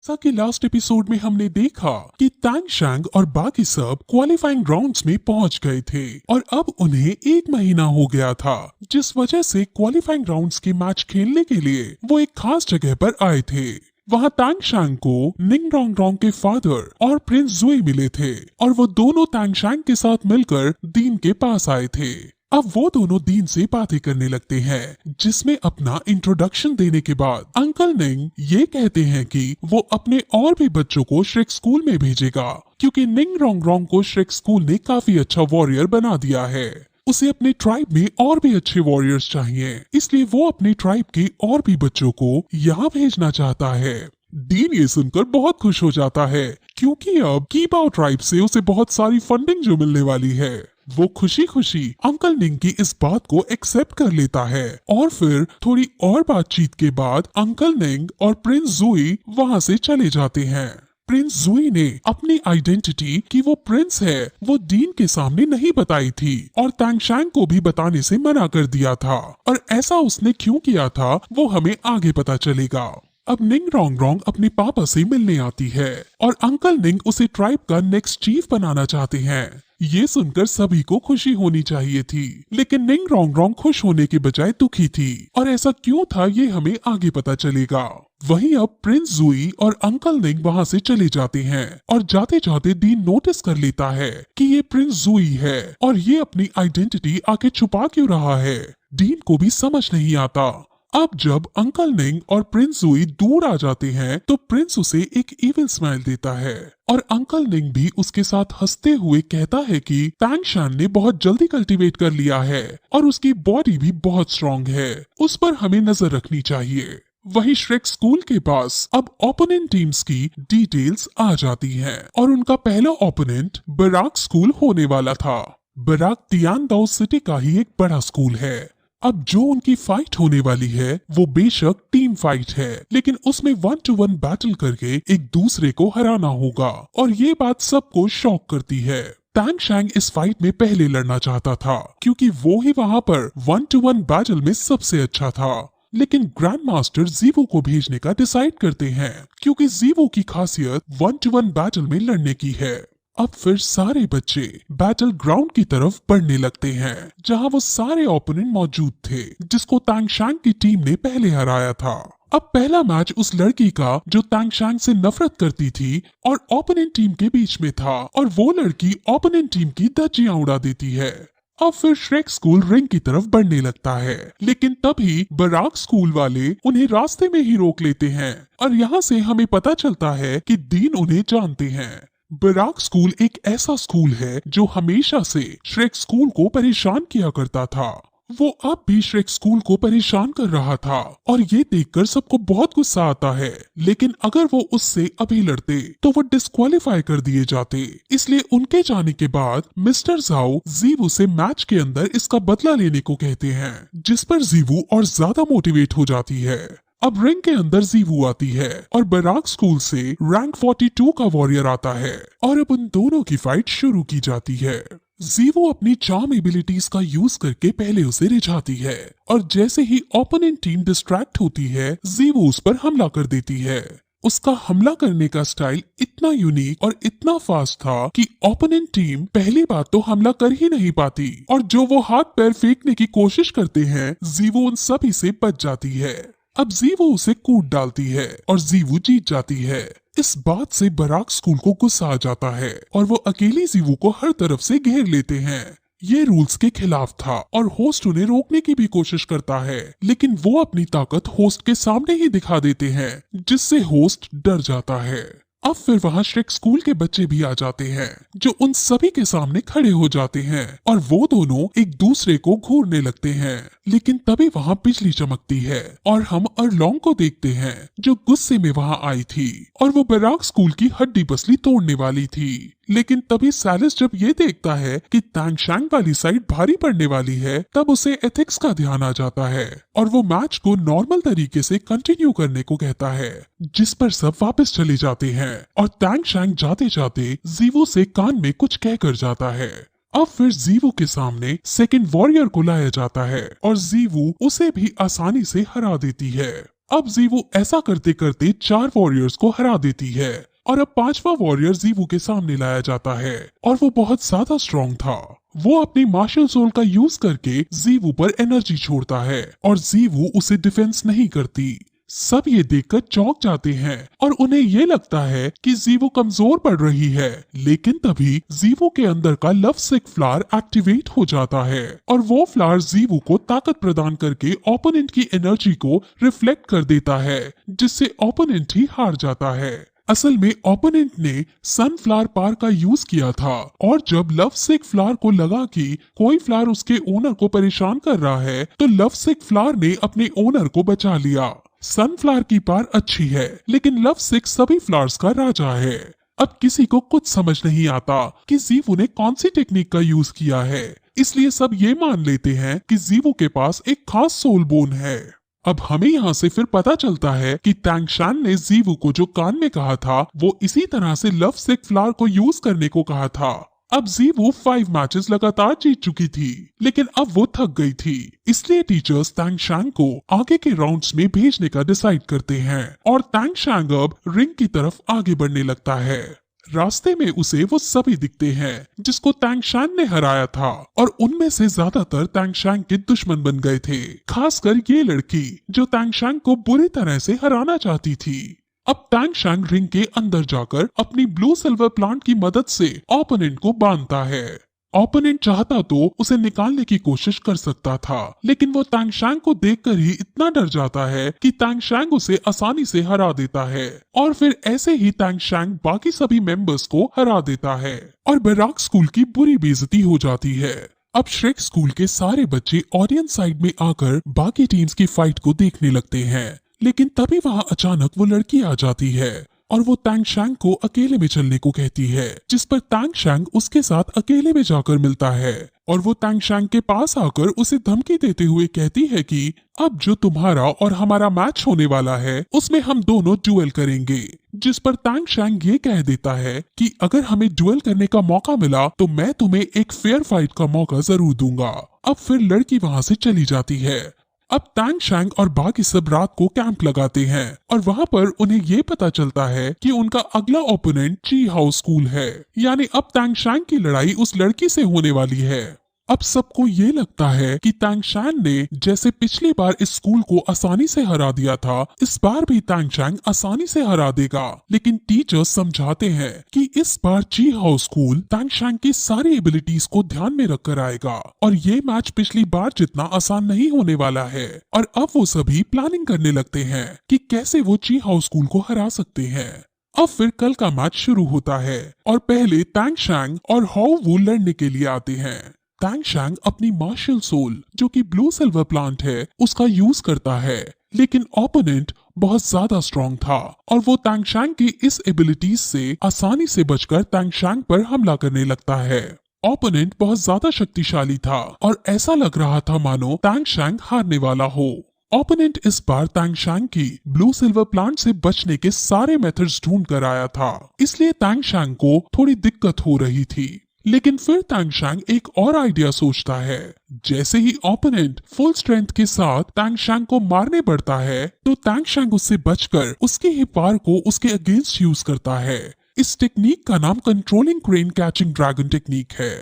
जैसा कि last episode में हमने देखा कि तांग शैंग और बाकी सब क्वालिफाइंग राउंड्स में पहुंच गए थे और अब उन्हें 1 महीना हो गया था, जिस वजह से क्वालिफाइंग राउंड्स के मैच खेलने के लिए वो एक खास जगह पर आए थे। वहाँ तांग शैंग को निंग रोंग रोंग के फादर और प्रिंस जुई मिले थे और वो दोनों तांग शैंग के साथ मिलकर दीन के पास आए थे। अब वो दोनों दीन से बातें करने लगते हैं, जिसमें अपना इंट्रोडक्शन देने के बाद अंकल निंग ये कहते हैं कि वो अपने और भी बच्चों को श्रेक स्कूल में भेजेगा, क्योंकि निंग रोंग रोंग को श्रेक स्कूल ने काफी अच्छा वॉरियर बना दिया है। उसे अपने ट्राइब में और भी अच्छे वॉरियर्स चाहिए, इसलिए वो अपने ट्राइब के और भी बच्चों को यहाँ भेजना चाहता है। डीन ये सुनकर बहुत खुश हो जाता है, क्योंकि अब कीबाओ ट्राइब से उसे बहुत सारी फंडिंग जो मिलने वाली है। वो खुशी खुशी अंकल निंग की इस बात को एक्सेप्ट कर लेता है और फिर थोड़ी और बातचीत के बाद अंकल निंग और प्रिंस जुई वहाँ से चले जाते हैं। प्रिंस जुई ने अपनी आइडेंटिटी कि वो प्रिंस है वो डीन के सामने नहीं बताई थी और तांग शैंग को भी बताने से मना कर दिया था, और ऐसा उसने क्यों किया था वो हमें आगे पता चलेगा। अब निंग रोंग रोंग अपने पापा से मिलने आती है और अंकल निंग उसे ट्राइब का नेक्स्ट चीफ बनाना चाहते हैं। ये सुनकर सभी को खुशी होनी चाहिए थी, लेकिन निंग रोंग रोंग खुश होने के बजाय दुखी थी, और ऐसा क्यों था ये हमें आगे पता चलेगा। वहीं अब प्रिंस जुई और अंकल निंग वहाँ से चले जाते हैं और जाते जाते डीन नोटिस कर लेता है कि ये प्रिंस जुई है और ये अपनी आइडेंटिटी आके छुपा क्यों रहा है। डीन को भी समझ नहीं आता। अब जब अंकल निंग और प्रिंस जुई दूर आ जाते हैं तो प्रिंस उसे एक इविल स्माइल देता है और अंकल निंग भी उसके साथ हंसते हुए कहता है कि तांग शैंग ने बहुत जल्दी कल्टीवेट कर लिया है और उसकी बॉडी भी बहुत स्ट्रांग है, उस पर हमें नजर रखनी चाहिए। वहीं श्रेक स्कूल के पास अब ओपोनेंट टीम्स की डिटेल्स आ जाती हैं और उनका पहला ओपोनेंट बराक स्कूल होने वाला था। बराक तियानदाओ सिटी का ही एक बड़ा स्कूल है। अब जो उनकी फाइट होने वाली है वो बेशक टीम फाइट है, लेकिन उसमें 1-to-1 बैटल करके एक दूसरे को हराना होगा, और ये बात सबको शॉक करती है। तांग शैंग इस फाइट में पहले लड़ना चाहता था क्योंकि वो ही वहाँ पर 1-to-1 बैटल में सबसे अच्छा था, लेकिन ग्रैंड मास्टर जीवो को भेजने का डिसाइड करते हैं क्योंकि जीवो की खासियत 1-to-1 बैटल में लड़ने की है। अब फिर सारे बच्चे बैटल ग्राउंड की तरफ बढ़ने लगते हैं जहां वो सारे ओपोनेंट मौजूद थे जिसको तांग शैंग की टीम ने पहले हराया था। अब पहला मैच उस लड़की का जो तांग शैंग से नफरत करती थी और ओपोनेंट टीम के बीच में था, और वो लड़की ओपोनेंट टीम की धज्जियां उड़ा देती है। अब फिर श्रेक स्कूल रिंग की तरफ बढ़ने लगता है, लेकिन तभी बराक स्कूल वाले उन्हें रास्ते में ही रोक लेते हैं और यहाँ से हमें पता चलता है कि डीन उन्हें जानते हैं। बराक स्कूल एक ऐसा स्कूल है जो हमेशा से श्रेक स्कूल को परेशान किया करता था। वो अब भी श्रेक स्कूल को परेशान कर रहा था और ये देखकर सबको बहुत गुस्सा आता है, लेकिन अगर वो उससे अभी लड़ते तो वो डिस्क्वालीफाई कर दिए जाते। इसलिए उनके जाने के बाद मिस्टर जाओ जीवू से मैच के अंदर इसका बदला लेने को कहते हैं, जिस पर जीवू और ज्यादा मोटिवेट हो जाती है। अब रिंग के अंदर जीवू आती है और बराक स्कूल से रैंक 42 का वॉरियर आता है और अब उन दोनों की फाइट शुरू की जाती है। जीवू अपनी चार्म एबिलिटीज का यूज करके पहले उसे रिझाती है और जैसे ही ओपोनेंट टीम डिस्ट्रैक्ट होती है जीवू उस पर हमला कर देती है। उसका हमला करने का स्टाइल इतना यूनिक और इतना फास्ट था कि ओपोनेंट टीम पहली बात तो हमला कर ही नहीं पाती, और जो वो हाथ पैर फेंकने की कोशिश करते हैं जीवू उन सभी से बच जाती है। अब जीवू उसे कूट डालती है और जीवू जीत जाती है। इस बात से बराक स्कूल को गुस्सा आ जाता है और वो अकेली जीवू को हर तरफ से घेर लेते हैं। ये रूल्स के खिलाफ था और होस्ट उन्हें रोकने की भी कोशिश करता है, लेकिन वो अपनी ताकत होस्ट के सामने ही दिखा देते हैं, जिससे होस्ट डर जाता है। अब फिर वहाँ श्रेक स्कूल के बच्चे भी आ जाते हैं जो उन सभी के सामने खड़े हो जाते हैं और वो दोनों एक दूसरे को घूरने लगते हैं, लेकिन तभी वहाँ बिजली चमकती है और हम अरलोंग को देखते हैं जो गुस्से में वहाँ आई थी और वो बराक स्कूल की हड्डी पसली तोड़ने वाली थी। लेकिन तभी सैलिस जब ये देखता है कि तांग शैंग वाली साइड भारी पड़ने वाली है, तब उसे एथिक्स का ध्यान आ जाता है और वो मैच को नॉर्मल तरीके से कंटिन्यू करने को कहता है, जिस पर सब वापस चले जाते हैं और तांग शैंग जाते जाते जीवो से कान में कुछ कहकर जाता है। अब फिर जीवू के सामने सेकंड वॉरियर को लाया जाता है और जीवू उसे भी आसानी से हरा देती है। अब जीवू ऐसा करते करते 4 वॉरियर्स को हरा देती है और अब 5वां वॉरियर जीवू के सामने लाया जाता है और वो बहुत ज्यादा स्ट्रॉन्ग था। वो अपनी मार्शल सोल का यूज करके जीवू पर एनर्जी छोड़ता है और जीवू उसे डिफेंस नहीं करती। सब ये देखकर चौंक जाते हैं और उन्हें ये लगता है कि जीवू कमजोर पड़ रही है, लेकिन तभी जीवू के अंदर का लव सिक फ्लावर एक्टिवेट हो जाता है और वो फ्लावर जीवू को ताकत प्रदान करके ओपोनेंट की एनर्जी को रिफ्लेक्ट कर देता है, जिससे ओपोनेंट ही हार जाता है। असल में ओपोनेंट ने सनफ्लावर पार का यूज किया था और जब लव सिक फ्लावर को लगा कि कोई फ्लावर उसके ओनर को परेशान कर रहा है तो लव सिक फ्लावर ने अपने ओनर को बचा लिया। सनफ्लावर की पार अच्छी है लेकिन लव सिक सभी फ्लावर्स का राजा है। अब किसी को कुछ समझ नहीं आता कि जीवू ने कौन सी टेक्निक का यूज किया है, इसलिए सब ये मान लेते हैं कि जीवू के पास एक खास सोल बोन है। अब हमें यहाँ से फिर पता चलता है कि तांगशान ने जीवू को जो कान में कहा था वो इसी तरह से लव सिक फ्लावर को यूज करने को कहा था। अब जीवू 5 मैचेस लगातार जीत चुकी थी, लेकिन अब वो थक गई थी, इसलिए टीचर्स तांगशान को आगे के राउंड्स में भेजने का डिसाइड करते हैं और तांगशान अब रिंग की तरफ आगे बढ़ने लगता है। रास्ते में उसे वो सभी दिखते हैं जिसको तांगशान ने हराया था और उनमें से ज्यादातर तांगशान के दुश्मन बन गए थे, खासकर ये लड़की जो तांगशान को बुरी तरह से हराना चाहती थी। अब तांगशान रिंग के अंदर जाकर अपनी ब्लू सिल्वर प्लांट की मदद से ओपोनेंट को बांधता है। ओपोनेंट चाहता तो उसे निकालने की कोशिश कर सकता था, लेकिन वो तांगशान को देखकर ही इतना डर जाता है कि तांगशान उसे आसानी से हरा देता है और फिर ऐसे ही तांगशान बाकी सभी मेंबर्स को हरा देता है और बैराक स्कूल की बुरी बेइज्जती हो जाती है। अब श्रेक स्कूल के सारे बच्चे ऑडियंस साइड में आकर बाकी टीम्स की फाइट को देखने लगते हैं, लेकिन तभी वहां अचानक वो लड़की आ जाती है और वो तांगशान को अकेले में चलने को कहती है, जिस पर तांगशान उसके साथ अकेले में जाकर मिलता है और वो तांगशान के पास आकर उसे धमकी देते हुए कहती है कि अब जो तुम्हारा और हमारा मैच होने वाला है उसमें हम दोनों ड्यूएल करेंगे, जिस पर तांगशान ये कह देता है कि अगर हमें ड्यूएल करने का मौका मिला तो मैं तुम्हें एक फेयर फाइट का मौका जरूर दूंगा। अब फिर लड़की वहां से चली जाती है। अब तांगशान और बाकी सब रात को कैंप लगाते हैं और वहां पर उन्हें ये पता चलता है कि उनका अगला ओपोनेंट ची हाउ स्कूल है, यानी अब तांगशान की लड़ाई उस लड़की से होने वाली है। अब सबको ये लगता है कि तांगशान ने जैसे पिछली बार इस स्कूल को आसानी से हरा दिया था, इस बार भी तांगशान आसानी से हरा देगा, लेकिन टीचर्स समझाते हैं कि इस बार ची हाउ स्कूल तांगशान की सारी एबिलिटीज को ध्यान में रखकर आएगा और ये मैच पिछली बार जितना आसान नहीं होने वाला है। और अब वो सभी प्लानिंग करने लगते हैं कि कैसे वो ची हाउ स्कूल को हरा सकते हैं। अब फिर कल का मैच शुरू होता है और पहले तांगशान और हाउ वू लड़ने के लिए आते हैं। तांगशान अपनी मार्शल सोल जो कि ब्लू सिल्वर प्लांट है उसका यूज करता है, लेकिन ओपोनेंट बहुत ज्यादा स्ट्रॉन्ग था और वो तांगशान की इस एबिलिटीज से आसानी से बचकर तांगशान पर हमला करने लगता है। ओपोनेंट बहुत ज्यादा शक्तिशाली था और ऐसा लग रहा था मानो तांगशान हारने वाला हो। ओपोनेंट इस बार तांगशान की ब्लू सिल्वर प्लांट से बचने के सारे मेथड्स ढूंढ कर आया था, इसलिए तांगशान को थोड़ी दिक्कत हो रही थी। लेकिन फिर तांगशान एक और आइडिया सोचता है। जैसे ही ओपोनेंट फुल स्ट्रेंथ के साथ तांगशान को मारने बढ़ता है तो तांगशान उससे बचकर उसकी ही पावर को उसके अगेंस्ट यूज करता है। इस टेक्निक का नाम controlling crane catching dragon technique है।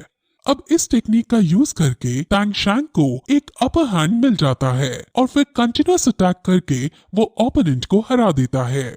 अब इस टेक्निक का यूज करके तांगशान को एक अपर हैंड मिल जाता है और फिर कंटिन्यूअस अटैक करके वो ओपोनेंट को हरा देता है।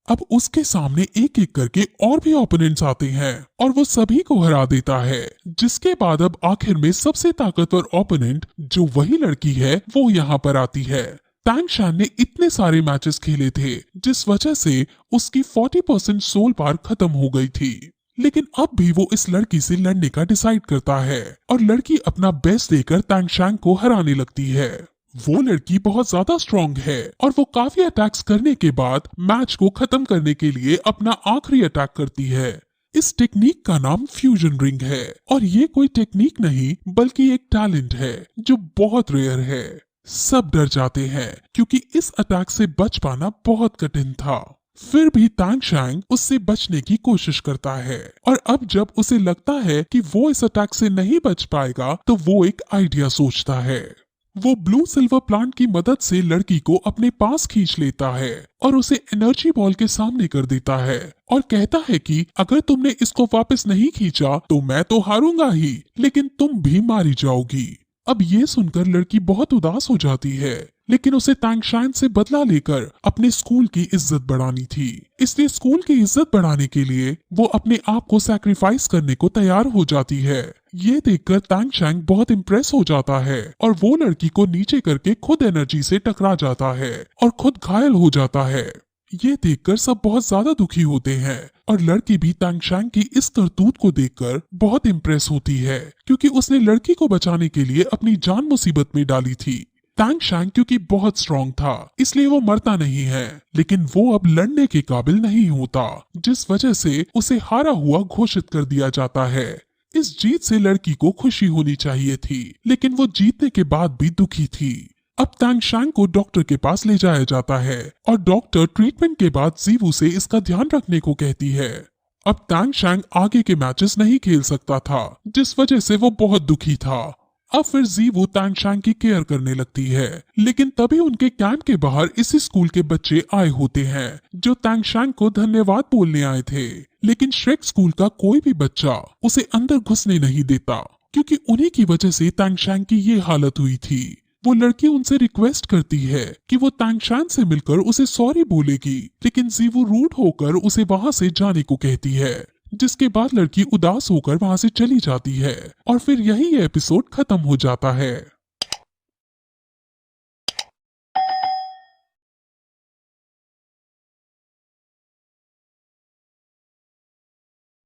अब उसके सामने एक एक करके और भी ओपोनेंट्स आते हैं और वो सभी को हरा देता है, जिसके बाद अब आखिर में सबसे ताकतवर ओपोनेंट जो वही लड़की है वो यहाँ पर आती है। तांगशान ने इतने सारे मैचेस खेले थे जिस वजह से उसकी 40% सोल पावर खत्म हो गई थी, लेकिन अब भी वो इस लड़की से लड़ने का डिसाइड करता है और लड़की अपना बेस्ट देकर तांगशान को हराने लगती है। वो लड़की बहुत ज्यादा स्ट्रॉन्ग है और वो काफी अटैक्स करने के बाद मैच को खत्म करने के लिए अपना आखिरी अटैक करती है। इस टेक्निक का नाम फ्यूजन रिंग है और ये कोई टेक्निक नहीं बल्कि एक टैलेंट है जो बहुत रेयर है। सब डर जाते हैं क्योंकि इस अटैक से बच पाना बहुत कठिन था। फिर भी तांगशान उससे बचने की कोशिश करता है और अब जब उसे लगता है कि वो इस अटैक से नहीं बच पाएगा तो वो एक आइडिया सोचता है। वो ब्लू सिल्वर प्लांट की मदद से लड़की को अपने पास खींच लेता है और उसे एनर्जी बॉल के सामने कर देता है और कहता है कि अगर तुमने इसको वापस नहीं खींचा तो मैं तो हारूंगा ही, लेकिन तुम भी मारी जाओगी। अब ये सुनकर लड़की बहुत उदास हो जाती है, लेकिन उसे तांगशान से बदला लेकर अपने स्कूल की इज्जत बढ़ानी थी। इसलिए स्कूल की इज्जत बढ़ाने के लिए वो अपने आप को सैक्रिफाइस करने को तैयार हो जाती है। ये देखकर तांगशान बहुत इम्प्रेस हो जाता है और वो लड़की को नीचे करके खुद एनर्जी से टकरा जाता है और खुद घायल हो जाता है। ये देखकर सब बहुत ज्यादा दुखी होते हैं और लड़की भी तांगशान की इस करतूत को देखकर बहुत इम्प्रेस होती है, क्योंकि उसने लड़की को बचाने के लिए अपनी जान मुसीबत में डाली थी। तांगशान क्योंकि बहुत स्ट्रॉन्ग था इसलिए वो मरता नहीं है, लेकिन वो अब लड़ने के काबिल नहीं होता, जिस वजह से उसे हारा हुआ घोषित कर दिया जाता है। इस जीत से लड़की को खुशी होनी चाहिए थी, लेकिन वो जीतने के बाद भी दुखी थी। अब तांगशान को डॉक्टर के पास ले जाया जाता है और डॉक्टर ट्रीटमेंट के बाद जीवू से इसका ध्यान रखने को कहती है। अब तांगशान आगे के मैचेस नहीं खेल सकता था, जिस वजह से वो बहुत दुखी था। अब फिर जीवू तांगशान की केयर करने लगती है, लेकिन तभी उनके कैंप के बाहर इसी स्कूल के बच्चे आए होते हैं जो तांगशान को धन्यवाद बोलने आए थे। लेकिन श्रेक स्कूल का कोई भी बच्चा उसे अंदर घुसने नहीं देता, क्योंकि उन्हीं की वजह से तांगशान की ये हालत हुई थी। वो लड़की उनसे रिक्वेस्ट करती है कि वो तांगशान से मिलकर उसे सॉरी बोलेगी, लेकिन जीवू रूड होकर उसे वहां से जाने को कहती है, जिसके बाद लड़की उदास होकर वहां से चली जाती है और फिर यही एपिसोड खत्म हो जाता है।